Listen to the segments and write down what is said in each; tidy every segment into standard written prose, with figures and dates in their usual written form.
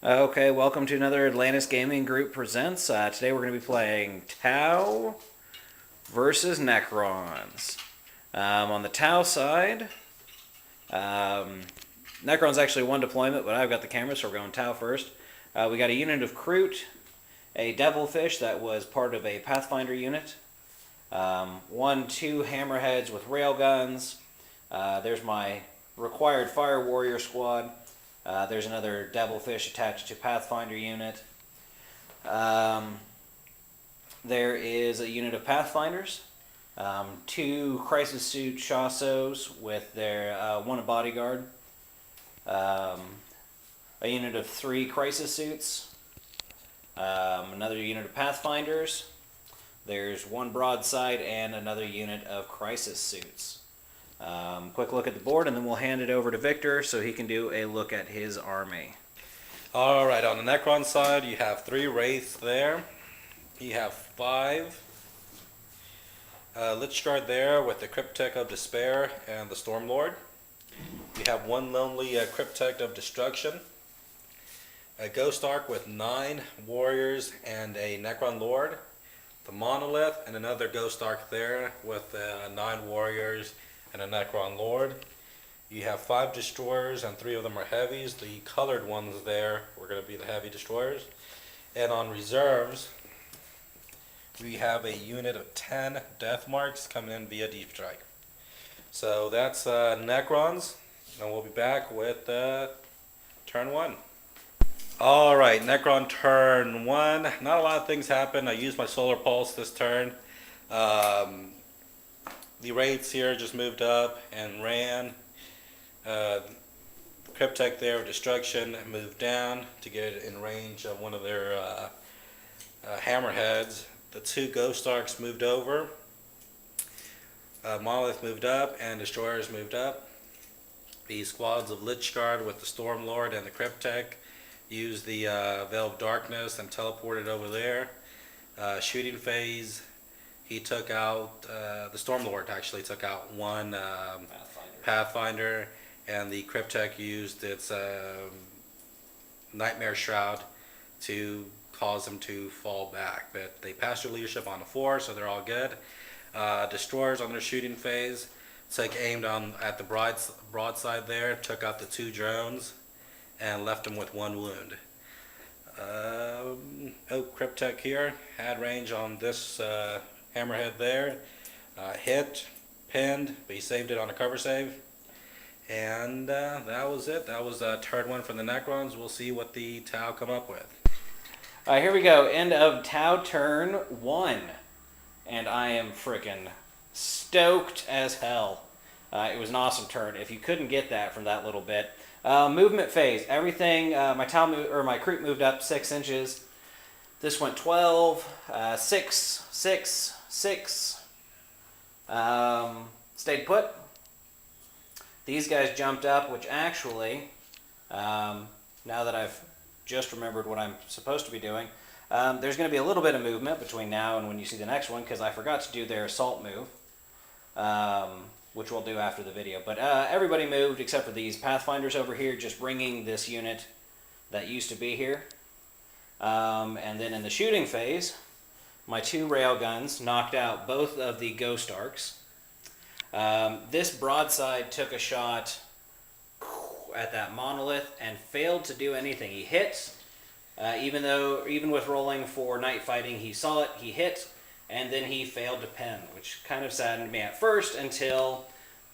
Okay, welcome to another Atlantis Gaming Group Presents. Today we're going to be playing Tau versus Necrons. On the Tau side, Necron's actually one deployment, but I've got the camera, so we're going Tau first. We got a unit of Kroot, a Devilfish that was part of a Pathfinder unit, 2 Hammerheads with railguns. There's my required Fire Warrior squad. There's another Devilfish attached to Pathfinder unit. There is a unit of Pathfinders, 2 Crisis Suit Chassos with their one a bodyguard, a unit of 3 Crisis Suits, another unit of Pathfinders. There's 1 broadside and another unit of Crisis Suits. Quick look at the board, and then we'll hand it over to Victor so he can do a look at his army. Alright, on the Necron side, you have 3 Wraiths there. You have 5 Lich Guard there with the Cryptek of Despair and the Stormlord. You have 1 Lonely Cryptek of Destruction. A Ghost Ark with 9 Warriors and a Necron Lord. The Monolith and another Ghost Ark there with 9 Warriors and a Necron Lord. You have 5 destroyers and 3 of them are heavies. The colored ones there were going to be the heavy destroyers. And on reserves, we have a unit of 10 death marks coming in via deep strike. So that's Necrons, and we'll be back with turn 1. Alright, Necron turn 1. Not a lot of things happen. I used my Solar Pulse this turn. The Wraiths here just moved up and ran. Cryptek there with Destruction moved down to get in range of one of their Hammerheads. The 2 Ghost Arks moved over. Monolith moved up and Destroyers moved up. The squads of Lich Guard with the Stormlord and the Cryptek used the Veil of Darkness and teleported over there. Shooting phase, he took out, the Stormlord actually took out 1 Pathfinder, and the Cryptek used its Nightmare Shroud to cause them to fall back. But they passed their leadership on the 4, so they're all good. Destroyers on their shooting phase took aimed at the broadside there, took out the 2 drones, and left them with 1 wound. Cryptek here had range on this Hammerhead there. Hit, pinned, but he saved it on a cover save. And that was it. That was turn 1 for the Necrons. We'll see what the Tau come up with. Here we go. End of Tau turn 1. And I am freaking stoked as hell. It was an awesome turn. If you couldn't get that from that little bit. Movement phase. Everything, my Kroot moved up 6 inches. This went 12, 6, 6, 6. Stayed put. These guys jumped up, which actually, now that I've just remembered what I'm supposed to be doing, there's going to be a little bit of movement between now and when you see the next one, because I forgot to do their assault move, which we'll do after the video. But everybody moved except for these Pathfinders over here, just bringing this unit that used to be here. And then in the shooting phase, my 2 railguns knocked out both of the Ghost Arks. This broadside took a shot at that Monolith and failed to do anything. He hit, even with rolling for night fighting, he saw it, he hit, and then he failed to pen, which kind of saddened me at first until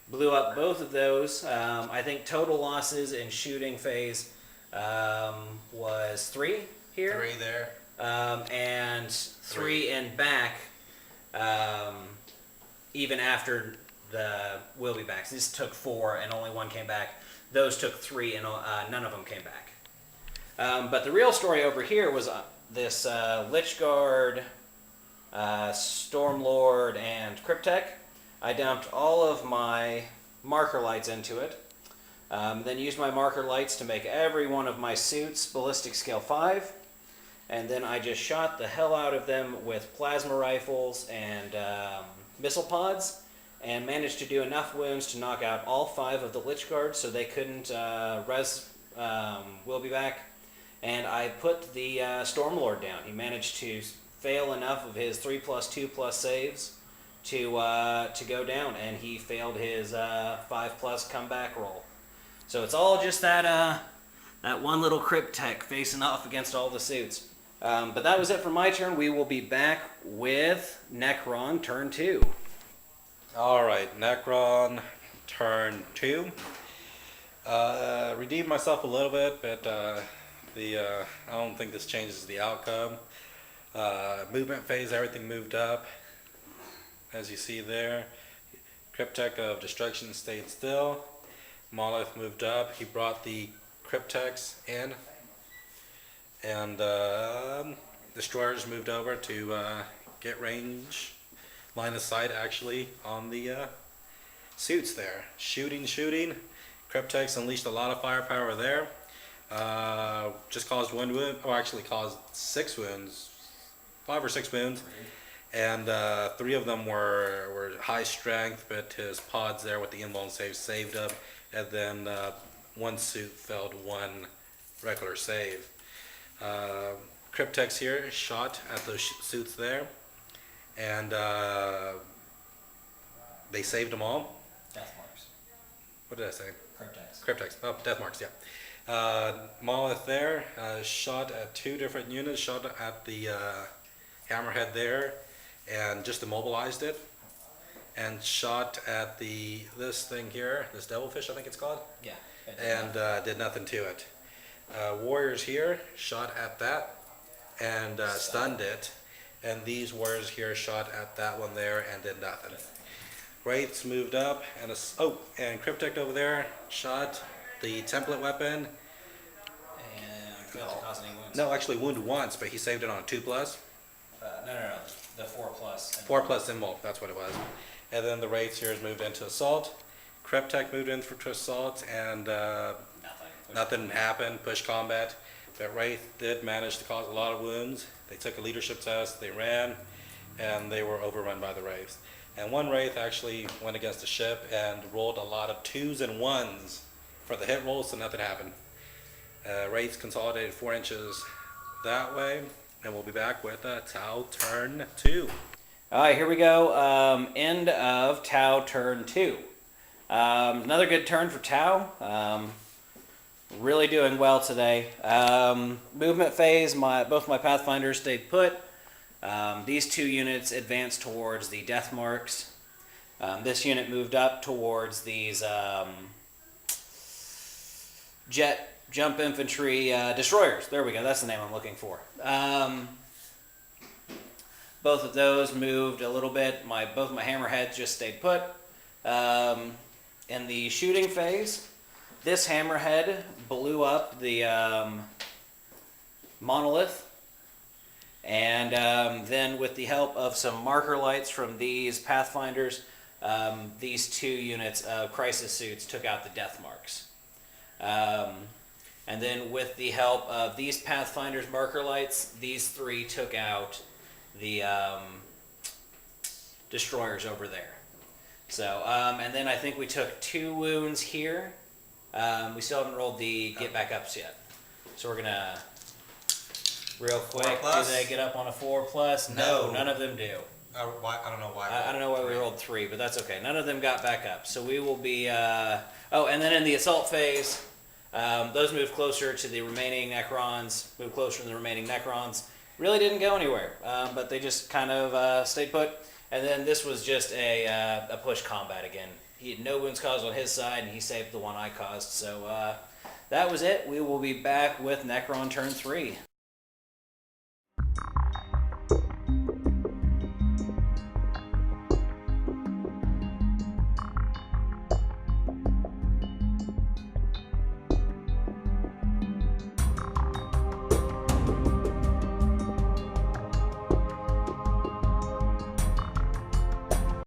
blew up both of those. I think total losses in shooting phase was 3 here. 3 there. And 3 in back, even after the will be backs. This took 4 and only 1 came back. Those took 3 and none of them came back. But the real story over here was this Lich Guard, Stormlord, and Cryptek. I dumped all of my marker lights into it. Then used my marker lights to make every one of my suits ballistic scale 5. And then I just shot the hell out of them with plasma rifles and missile pods, and managed to do enough wounds to knock out all 5 of the Lich Guards so they couldn't res will be back, and I put the Stormlord down. He managed to fail enough of his 3+2+ saves to go down, and he failed his 5+ comeback roll. So it's all just that one little crypt tech facing off against all the suits. But that was it for my turn. We will be back with Necron turn 2. Alright, Necron turn 2. Redeemed myself a little bit, but I don't think this changes the outcome. Movement phase, everything moved up, as you see there. Cryptek of Destruction stayed still. Monolith moved up. He brought the Cryptex in, and Destroyers moved over to get range, line of sight actually on the suits there. Shooting. Cryptex unleashed a lot of firepower there. Just caused 1 wound, or actually caused 6 wounds, 5 or 6 wounds, and 3 of them were high strength, but his pods there with the invuln save saved him, and then 1 suit failed 1 regular save. Cryptex here shot at those suits there, and they saved them all. Death marks. What did I say? Cryptex. Oh, death marks, yeah. Monolith there, shot at 2 different units, shot at the hammerhead there, and just immobilized it. And shot at this thing here, this devilfish I think it's called. Yeah. And did nothing to it. Warriors here shot at that and stunned it. And these warriors here shot at that one there and did nothing. Wraiths moved up, and and Cryptek over there shot the template weapon. And failed to cause any wounds. No, actually wounded once, but he saved it on a 2+. No. The 4+. 4+ symbol, that's what it was. And then the Wraiths here has moved into assault. Cryptek moved in for assault, and nothing happened, push combat. But Wraith did manage to cause a lot of wounds. They took a leadership test, they ran, and they were overrun by the Wraiths. And 1 Wraith actually went against a ship and rolled a lot of 2s and 1s for the hit roll, so nothing happened. Wraiths consolidated 4 inches that way, and we'll be back with Tau turn 2. Alright, here we go. End of Tau turn 2. Another good turn for Tau. Really doing well today. Movement phase, both my Pathfinders stayed put. These 2 units advanced towards the death marks. This unit moved up towards these jump infantry destroyers. There we go, that's the name I'm looking for. Both of those moved a little bit. Both my hammerheads just stayed put. In the shooting phase, this hammerhead blew up the monolith, and then with the help of some marker lights from these Pathfinders, these 2 units of crisis suits took out the death marks. And then with the help of these Pathfinders marker lights, these 3 took out the destroyers over there. So, and then I think we took 2 wounds here. We still haven't rolled the get back ups yet. So we're gonna real quick. 4+? Do they get up on a 4+? No, none of them do. Why? I don't know why. I don't know why we rolled 3, but that's okay. None of them got back up. So we will be. Oh, and then in the assault phase, those moved closer to the remaining Necrons. Moved closer to the remaining Necrons. Really didn't go anywhere, but they just kind of stayed put. And then this was just a push combat again. He had no wounds caused on his side, and he saved the one I caused. So that was it. We will be back with Necron turn 3.